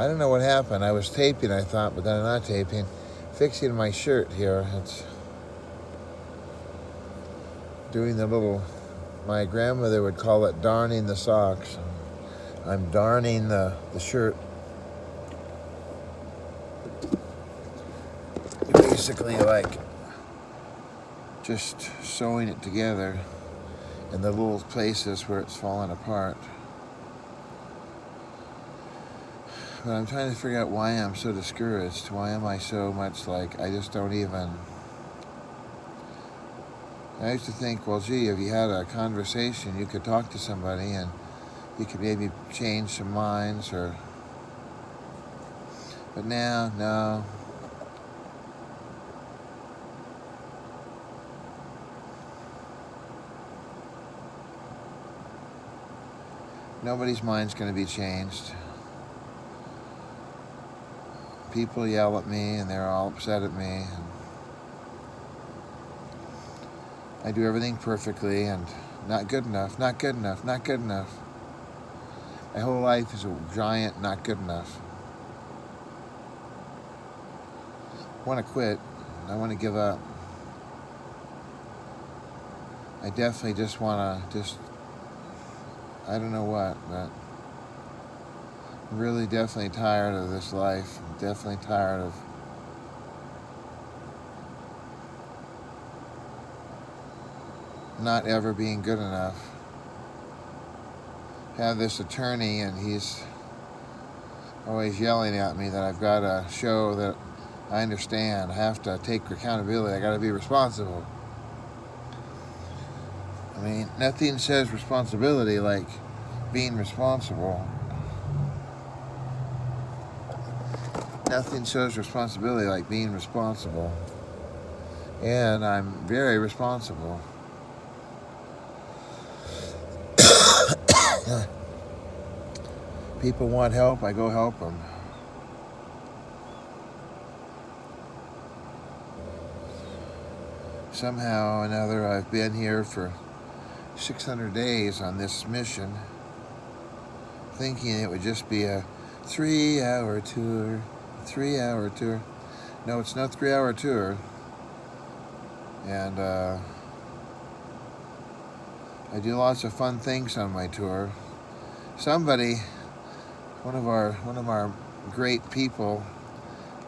I don't know what happened. I was taping, I thought, but then I'm not taping. Fixing my shirt here. It's doing the little, my grandmother would call it darning the socks. I'm darning the shirt. Basically like just sewing it together in the little places where it's fallen apart. But I'm trying to figure out why I'm so discouraged. Why am I so much like, I just don't even... I used to think, well, gee, if you had a conversation, you could talk to somebody and you could maybe change some minds or... But now, no. Nobody's mind's going to be changed. People yell at me and they're all upset at me. And I do everything perfectly and not good enough, not good enough, not good enough. My whole life is a giant not good enough. I want to quit. I want to give up. I definitely just want to I don't know what, but I'm really definitely tired of this life. I'm definitely tired of not ever being good enough. I have this attorney and he's always yelling at me that I've got to show that I understand. I have to take accountability. I got to be responsible. I mean, nothing says responsibility like being responsible. Nothing shows responsibility like being responsible. And I'm very responsible. People want help, I go help them. Somehow or another, I've been here for 600 days on this mission, thinking it would just be a 3-hour tour. 3-hour tour. No, it's not a 3-hour tour. And I do lots of fun things on my tour. Somebody, one of our great people,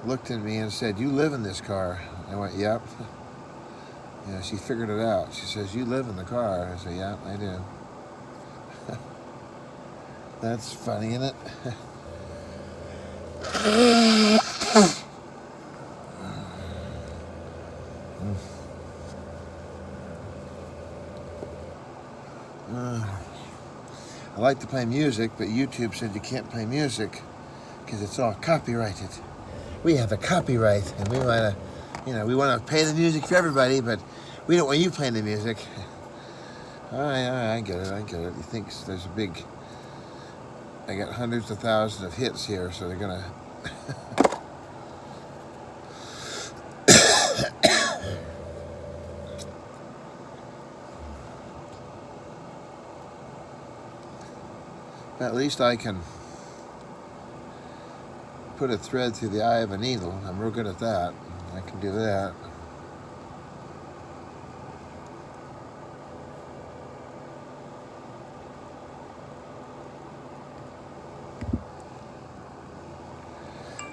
looked at me and said, "You live in this car." I went, "Yep." Yeah, she figured it out. She says, "You live in the car." I said, "Yeah, I do." That's funny, isn't it? I like to play music, but YouTube said you can't play music because it's all copyrighted. We have a copyright, and we want to, we want to pay the music for everybody, but we don't want you playing the music. All right, I get it. You think there's a big... I got hundreds of thousands of hits here, so they're gonna... At least I can put a thread through the eye of a needle. I'm real good at that. I can do that.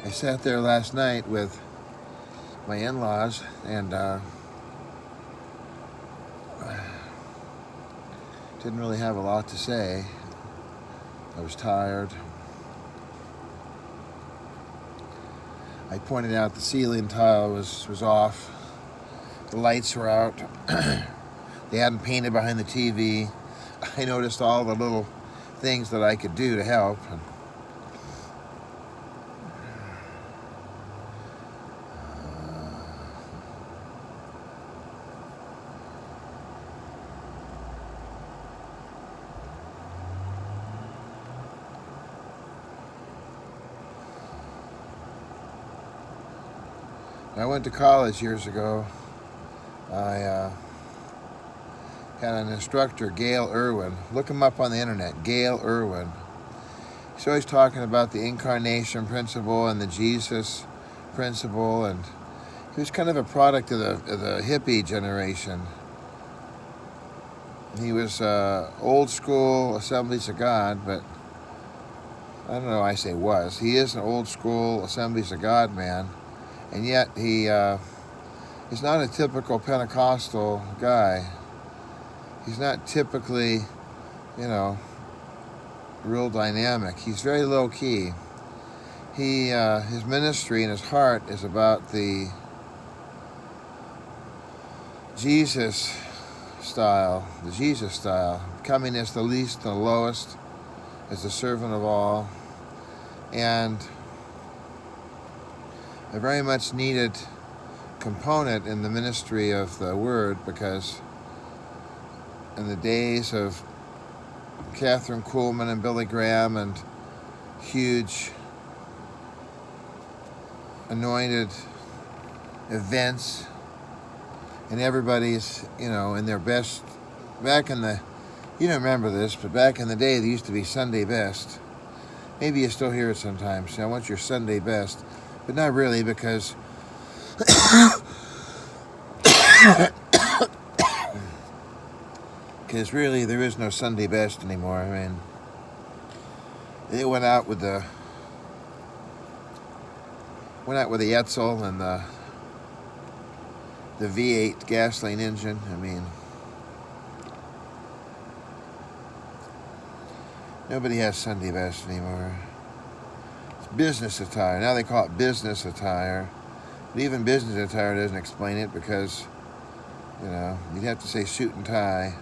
I sat there last night with my in-laws and didn't really have a lot to say. I was tired. I pointed out the ceiling tile was off. The lights were out. They hadn't painted behind the TV. I noticed all the little things that I could do to help. I went to college years ago. I had an instructor, Gail Irwin. Look him up on the internet, Gail Irwin. He's always talking about the incarnation principle and the Jesus principle, and he was kind of a product of the hippie generation. He was old school Assemblies of God, but I don't know, I say was. He is an old school Assemblies of God man, and yet he is not a typical Pentecostal guy. He's not typically, real dynamic. He's very low key. His ministry and his heart is about the Jesus style, coming as the least and the lowest, as the servant of all, and a very much needed component in the ministry of the Word, because in the days of Catherine Kuhlman and Billy Graham and huge anointed events, and everybody's, in their best, back in the, you don't remember this, but back in the day, there used to be Sunday best. Maybe you still hear it sometimes. I want your Sunday best, but not really, because really there is no Sunday best anymore. I mean, they went out with the Xxxx and the V8 gasoline engine. I mean, nobody has Sunday best anymore. It's business attire. Now they call it business attire. But even business attire doesn't explain it, because, you'd have to say suit and tie.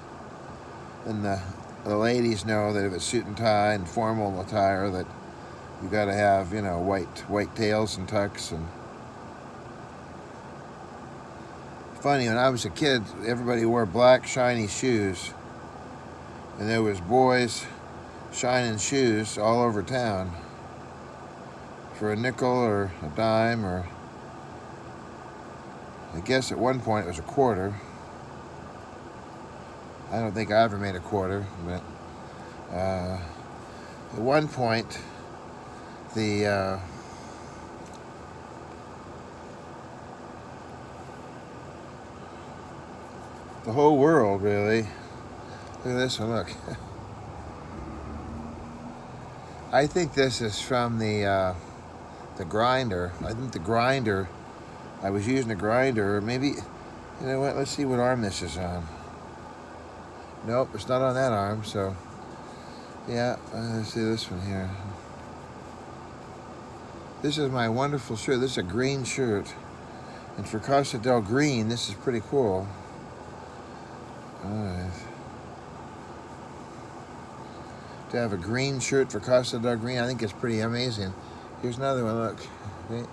And the ladies know that if it's suit and tie and formal attire, that you got to have, white tails and tucks. And funny, when I was a kid, everybody wore black shiny shoes, and there was boys shining shoes all over town for a nickel or a dime, or I guess at one point it was a quarter. I don't think I ever made a quarter, but at one point the whole world, really. Look at this one, look. I think this is from the grinder. I think the grinder, I was using a grinder, or maybe, you know what, let's see what arm this is on. Nope, it's not on that arm, so, yeah, let's see this one here. This is my wonderful shirt. This is a green shirt. And for Costa del Green, this is pretty cool. Alright. To have a green shirt for Costa del Green, I think it's pretty amazing. Here's another one, look. Okay.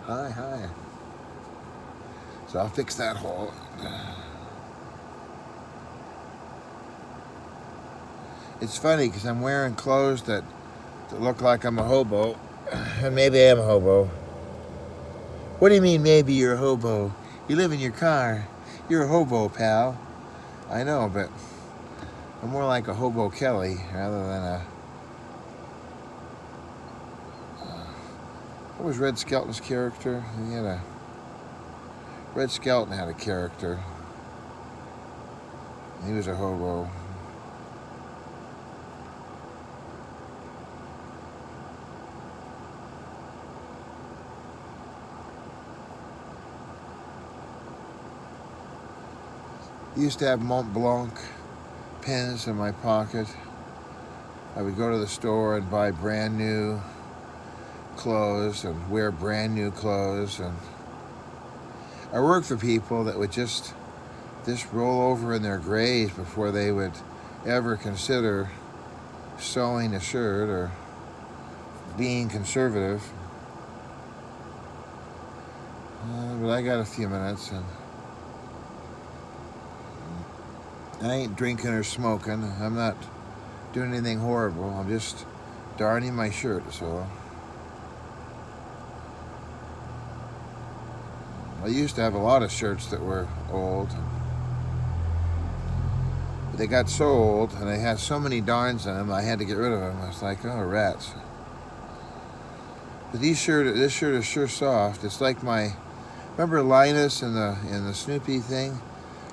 Hi. So I'll fix that hole. It's funny, because I'm wearing clothes that look like I'm a hobo. And maybe I am a hobo. What do you mean, maybe you're a hobo? You live in your car. You're a hobo, pal. I know, but I'm more like a Hobo Kelly rather than a... what was Red Skelton's character? Red Skelton had a character. He was a hobo. I used to have Mont Blanc pens in my pocket. I would go to the store and buy brand new clothes and wear brand new clothes. And I worked for people that would just roll over in their graves before they would ever consider sewing a shirt or being conservative. But I got a few minutes, and I ain't drinking or smoking. I'm not doing anything horrible. I'm just darning my shirt, so. I used to have a lot of shirts that were old. they got so old and they had so many darns on them, I had to get rid of them. I was like, oh, rats. But this shirt is sure soft. It's like remember Linus in the Snoopy thing?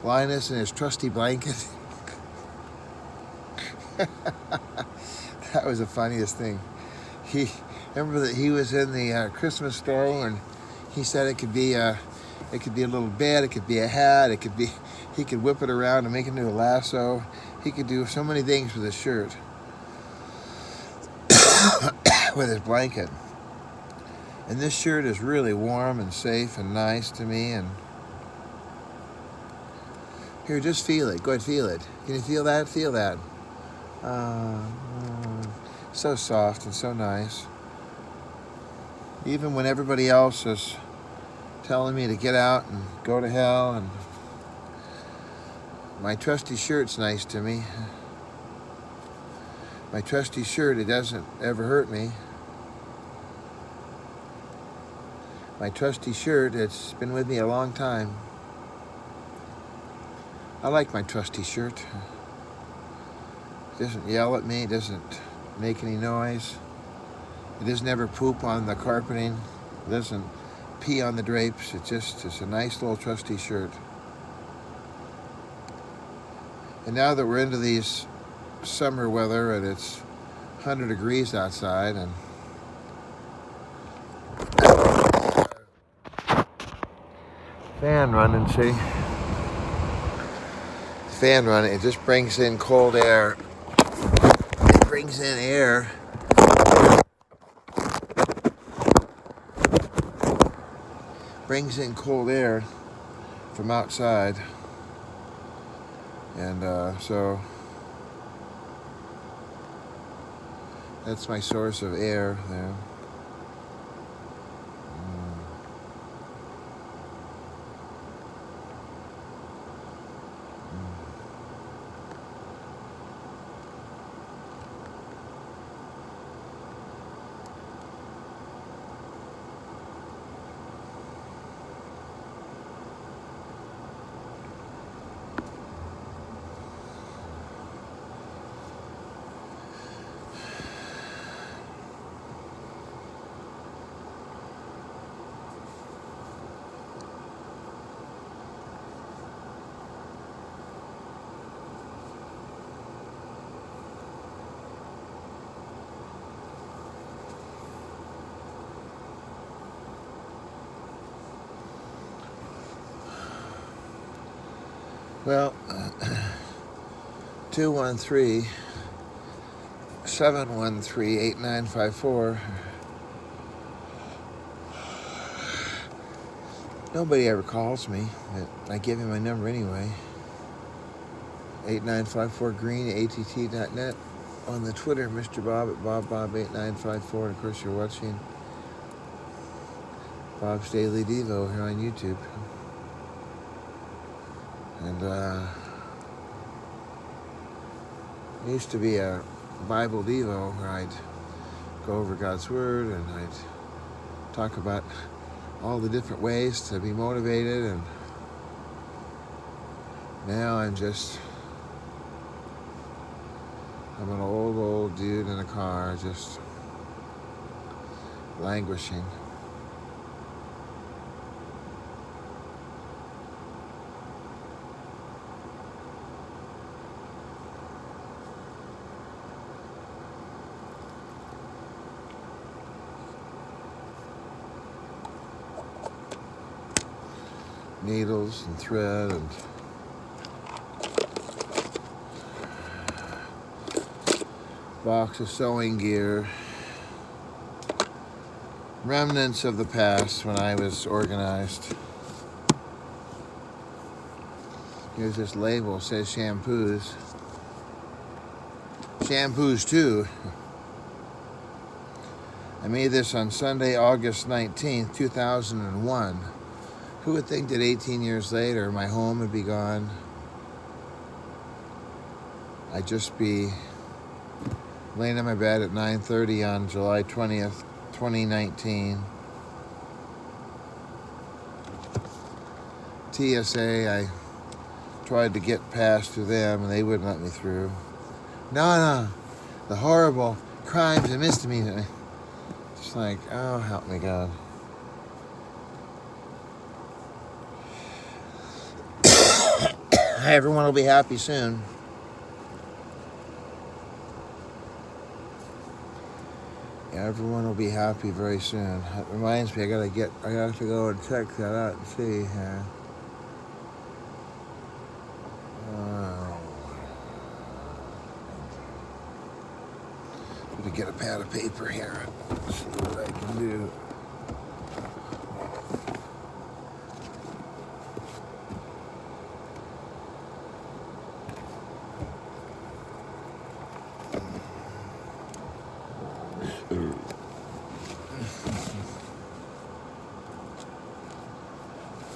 Linus and his trusty blanket. That was the funniest thing. Remember that he was in the Christmas store, and he said it could be a little bed, it could be a hat, he could whip it around and make it into a lasso. He could do so many things with his shirt, with his blanket. And this shirt is really warm and safe and nice to me. And here, just feel it. Go ahead, feel it. Can you feel that? Feel that. So soft and so nice. Even when everybody else is telling me to get out and go to hell, and my trusty shirt's nice to me. My trusty shirt, it doesn't ever hurt me. My trusty shirt, it's been with me a long time. I like my trusty shirt. It doesn't yell at me, it doesn't make any noise. It doesn't ever poop on the carpeting. It doesn't pee on the drapes. It's a nice little trusty shirt. And now that we're into these summer weather and it's 100 degrees outside, and fan running, see? Fan running, it just brings in cold air. It brings in air. Brings in cold air from outside. And so that's my source of air there. Well, 213-713-8954. Nobody ever calls me, but I give you my number anyway. 8954green, att.net. On the Twitter, Mr. Bob at BobBob8954. And of course, you're watching Bob's Daily Devo here on YouTube. And it used to be a Bible Devo where I'd go over God's Word and I'd talk about all the different ways to be motivated, and now I'm an old dude in a car, just languishing. Needles and thread and box of sewing gear, remnants of the past when I was organized. Here's this label, says shampoos. Shampoos too. I made this on Sunday, August 19th, 2001. Who would think that 18 years later, my home would be gone? I'd just be laying in my bed at 9:30 on July 20th, 2019. TSA, I tried to get past through them, and they wouldn't let me through. No, the horrible crimes and misdemeanors. It's like, oh, help me, God. Everyone will be happy soon. Everyone will be happy very soon. That reminds me, I have to go and check that out and see here. To get a pad of paper here. Let's see what I can do.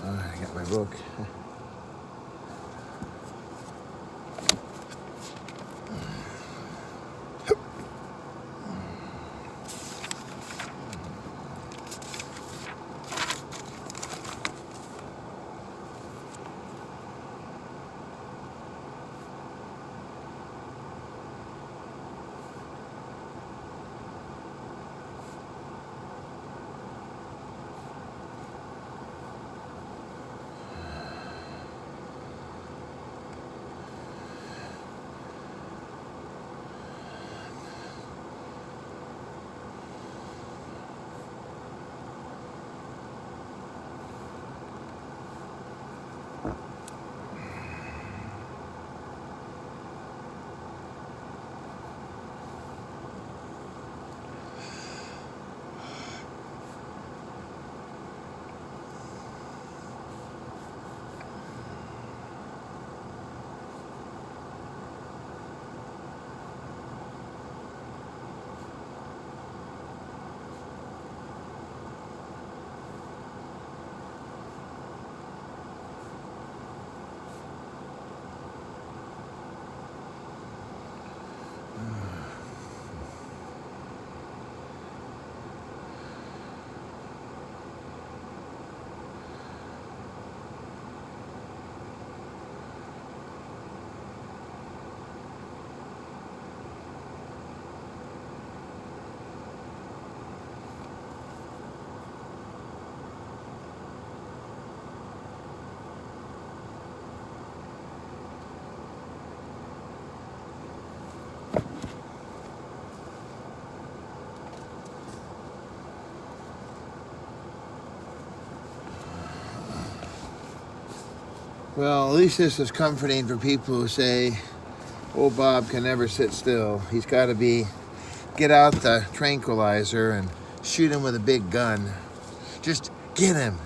I got my book. Well, at least this is comforting for people who say, oh, Bob can never sit still. He's got to get out the tranquilizer and shoot him with a big gun. Just get him.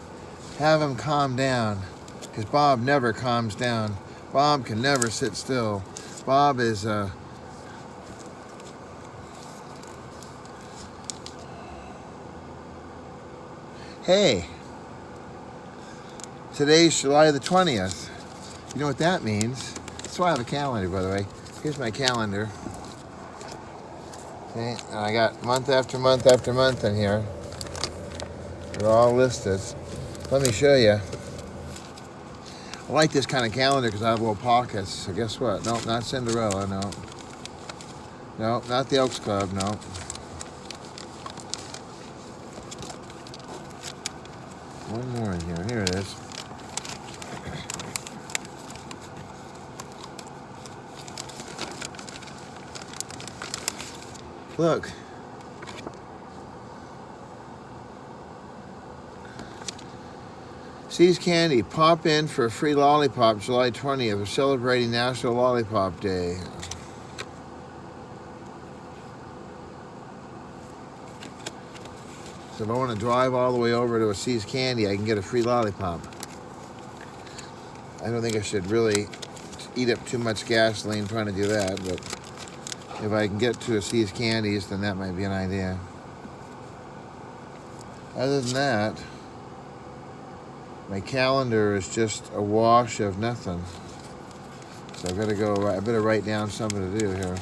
Have him calm down. Because Bob never calms down. Bob can never sit still. Bob is Hey, today's July the 20th. You know what that means? That's why I have a calendar, by the way. Here's my calendar. Okay, and I got month after month after month in here. They're all listed. Let me show you. I like this kind of calendar because I have little pockets. So guess what? Nope, not Cinderella, no. Nope, not the Elks Club, no. One more in here. Here it is. Look. Xxxx Candy, pop in for a free lollipop July 20th. We're celebrating National Lollipop Day. So if I want to drive all the way over to a Xxxx Candy, I can get a free lollipop. I don't think I should really eat up too much gasoline trying to do that, but if I can get to a Xxxx Candies, then that might be an idea. Other than that, my calendar is just a wash of nothing. So I've got to go, I better write down something to do here.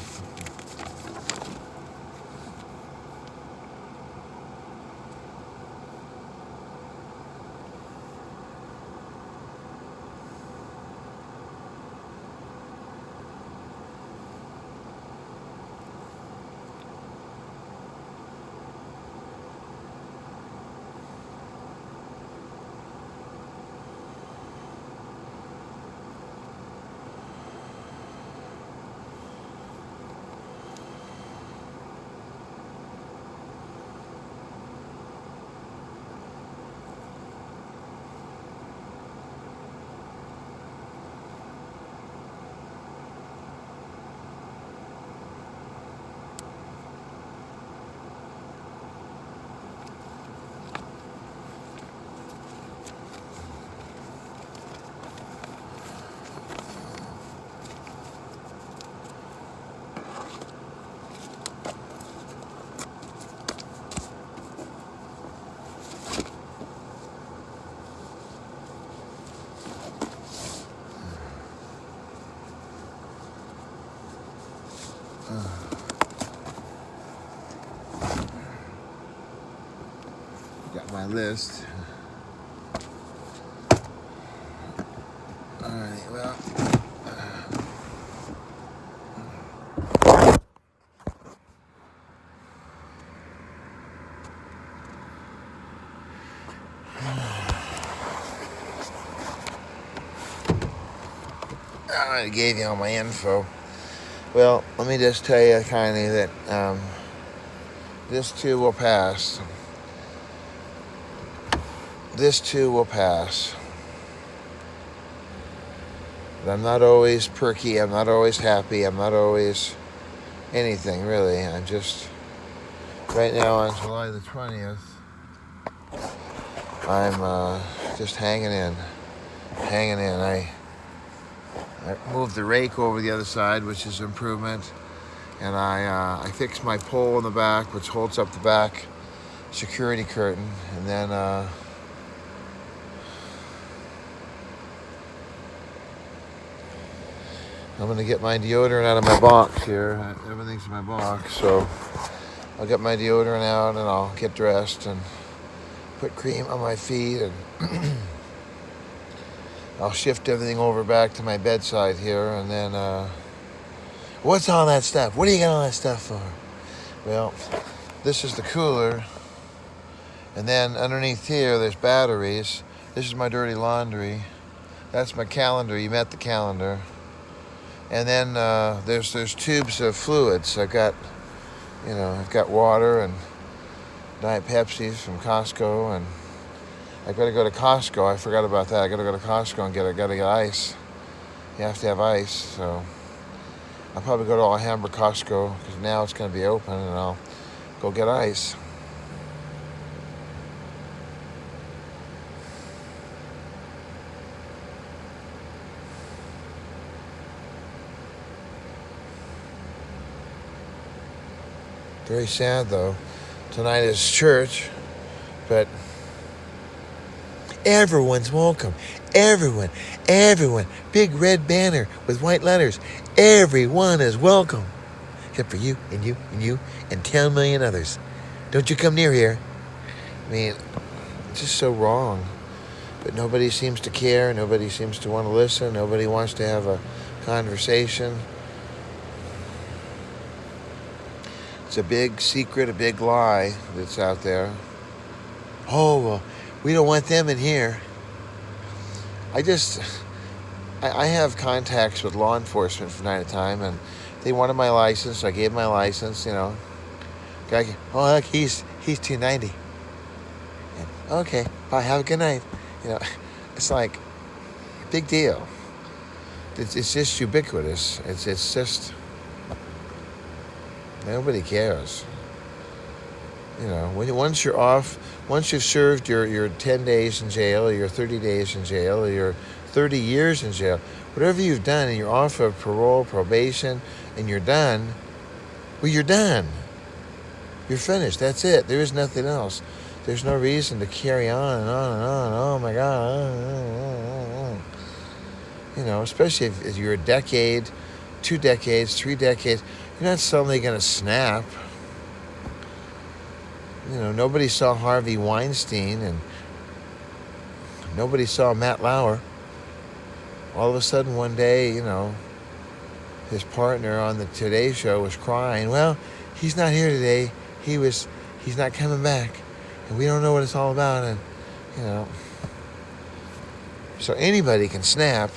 Got my list. Alright, well. I gave you all my info. Well, let me just tell you kindly that this too will pass. This too will pass. But I'm not always perky, I'm not always happy, I'm not always anything really. I'm just, right now on July the 20th, I'm just hanging in. I moved the rake over the other side, which is an improvement, and I fixed my pole in the back, which holds up the back security curtain, and then I'm gonna get my deodorant out of my box here. Everything's in my box, so I'll get my deodorant out and I'll get dressed and put cream on my feet, and I'll shift everything over back to my bedside here, and then, what's all that stuff? What do you got all that stuff for? Well, this is the cooler, and then underneath here, there's batteries. This is my dirty laundry. That's my calendar. You met the calendar. And then there's tubes of fluids. I've got water and Diet Pepsis from Costco, and I gotta go to Costco. I forgot about that. I gotta go to Costco and gotta get ice. You have to have ice, so I'll probably go to Alhambra Costco because now it's gonna be open, and I'll go get ice. Very sad though. Tonight is church, but everyone's welcome. Everyone. Big red banner with white letters. Everyone is welcome. Except for you, and you, and you, and 10 million others. Don't you come near here. I mean, it's just so wrong. But nobody seems to care. Nobody seems to want to listen. Nobody wants to have a conversation. It's a big secret, a big lie that's out there. Oh, well, we don't want them in here. I have contacts with law enforcement from time to time, and they wanted my license, so I gave my license, Guy, oh, look, he's 290. And, okay, bye, have a good night. It's like, big deal. It's just ubiquitous. It's just, nobody cares. Once you're off, once you've served your 10 days in jail, or your 30 days in jail, or your 30 years in jail, whatever you've done, and you're off of parole, probation, and you're done, well, you're done. You're finished. That's it. There is nothing else. There's no reason to carry on and on and on. Oh, my God. Especially if you're a decade, 2 decades, 3 decades, you're not suddenly going to snap. Nobody saw Harvey Weinstein, and nobody saw Matt Lauer. All of a sudden one day, his partner on the Today Show was crying, well, he's not here today. He's not coming back. And we don't know what it's all about. And, so anybody can snap.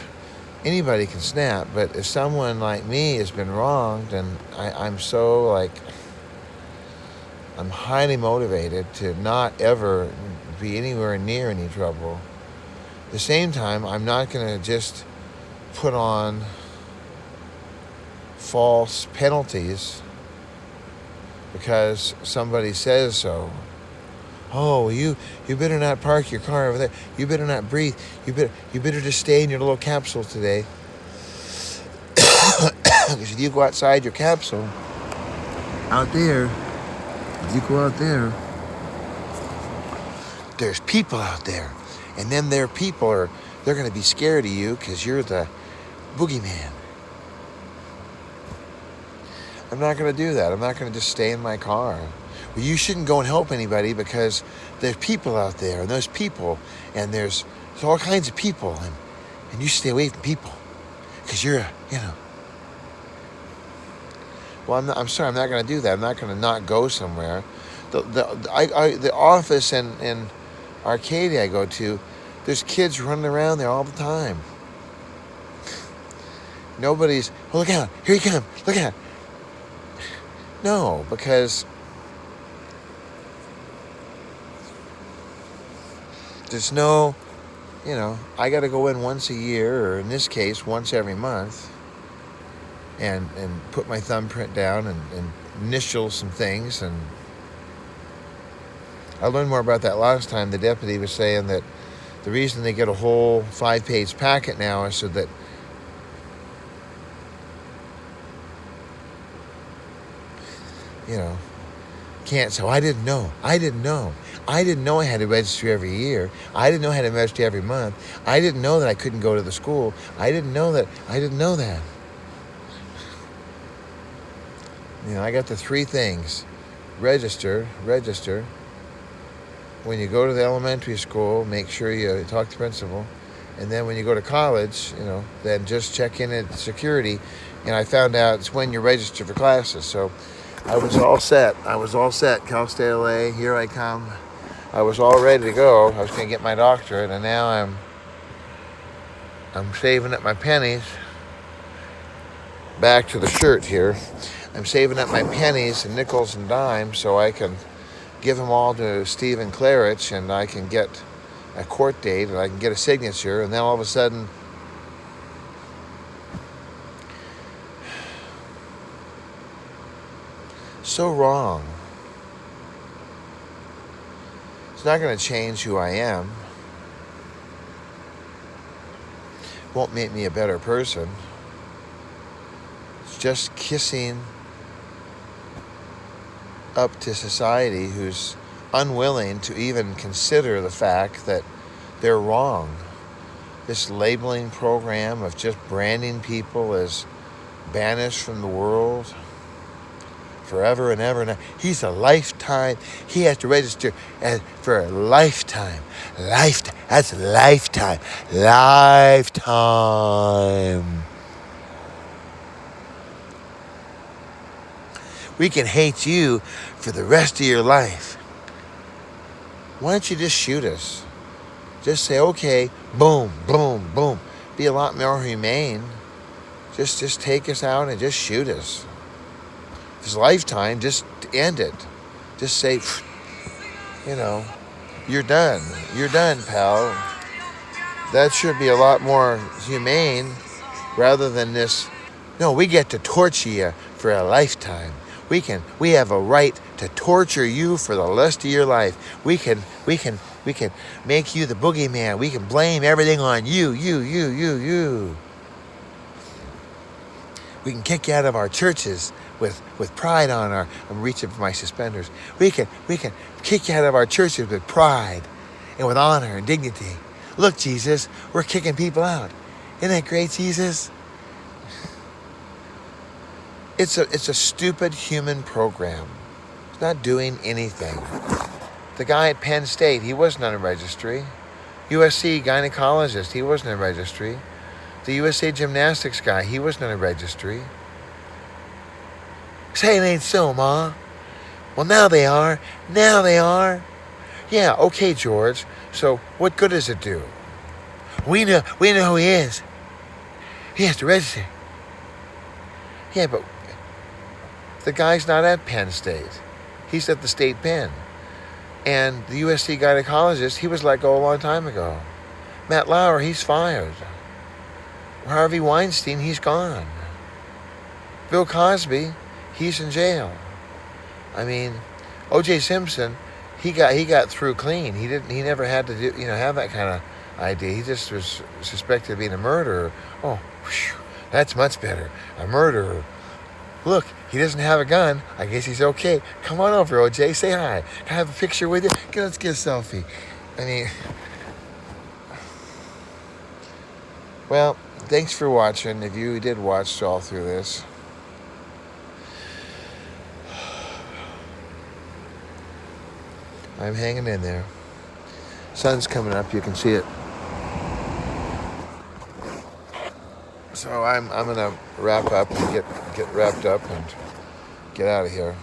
Anybody can snap. But if someone like me has been wronged, and I'm so, I'm highly motivated to not ever be anywhere near any trouble. At the same time, I'm not going to just put on false penalties because somebody says so. Oh, you better not park your car over there. You better not breathe. You better just stay in your little capsule today. Because if you go outside your capsule, out there, if you go out there, there's people out there. And then their people they're going to be scared of you because you're the boogeyman. I'm not going to do that. I'm not going to just stay in my car. Well, you shouldn't go and help anybody because there's people out there, and there's people, and there's all kinds of people, and you stay away from people because you're, Well, I'm sorry, I'm not going to do that. I'm not going to not go somewhere. The office in Arcadia I go to, there's kids running around there all the time. Nobody's, oh, look out, here he comes, look out. No, because there's no, I got to go in once a year, or in this case, once every month, and put my thumbprint down and initial some things. And I learned more about that last time. The deputy was saying that the reason they get a whole 5-page packet now is so that can't. So I didn't know I had to register every year. I didn't know I had to register every month. I didn't know that I couldn't go to the school. I didn't know that. I got the 3 things. Register. When you go to the elementary school, make sure you talk to the principal. And then when you go to college, then just check in at security. And I found out it's when you register for classes. So I was all set. Cal State LA, here I come. I was all ready to go. I was going to get my doctorate, and now I'm saving up my pennies. Back to the shirt here. I'm saving up my pennies and nickels and dimes so I can give them all to Stephen Clarich, and I can get a court date, and I can get a signature, and then all of a sudden, so wrong. It's not going to change who I am. Won't make me a better person. It's just kissing up to society who's unwilling to even consider the fact that they're wrong. This labeling program of just branding people as banished from the world forever and ever and ever. He's a lifetime. He has to register for a lifetime. That's lifetime. Lifetime. We can hate you for the rest of your life. Why don't you just shoot us? Just say, okay, boom, boom, boom. Be a lot more humane. Just take us out and just shoot us. If it's lifetime, just end it. Just say, you're done. You're done, pal. That should be a lot more humane rather than this. No, we get to torture you for a lifetime. We have a right to torture you for the rest of your life. We can make you the boogeyman. We can blame everything on you. We can kick you out of our churches with pride on our. I'm reaching for my suspenders. We can kick you out of our churches with pride and with honor and dignity. Look, Jesus, we're kicking people out. Isn't that great, Jesus? It's a stupid human program. It's not doing anything. The guy at Penn State, he wasn't on a registry. USC gynecologist, he wasn't on a registry. The USA gymnastics guy, he wasn't on a registry. Say it ain't so, Ma. Well, now they are. Yeah, okay, George. So what good does it do? We know who he is. He has to register. Yeah, but the guy's not at Penn State. He's at the state pen. And the USC gynecologist, he was let go a long time ago. Matt Lauer, he's fired. Harvey Weinstein, he's gone. Bill Cosby, he's in jail. I mean, O.J. Simpson, he got through clean. He never had to have that kind of idea. He just was suspected of being a murderer. Oh, whew, that's much better. A murderer. Look, he doesn't have a gun. I guess he's okay. Come on over, O.J. Say hi. Can I have a picture with you? Let's get a selfie. I mean, well, thanks for watching. If you did watch all through this. I'm hanging in there. Sun's coming up, you can see it. So I'm gonna wrap up and get wrapped up and get out of here.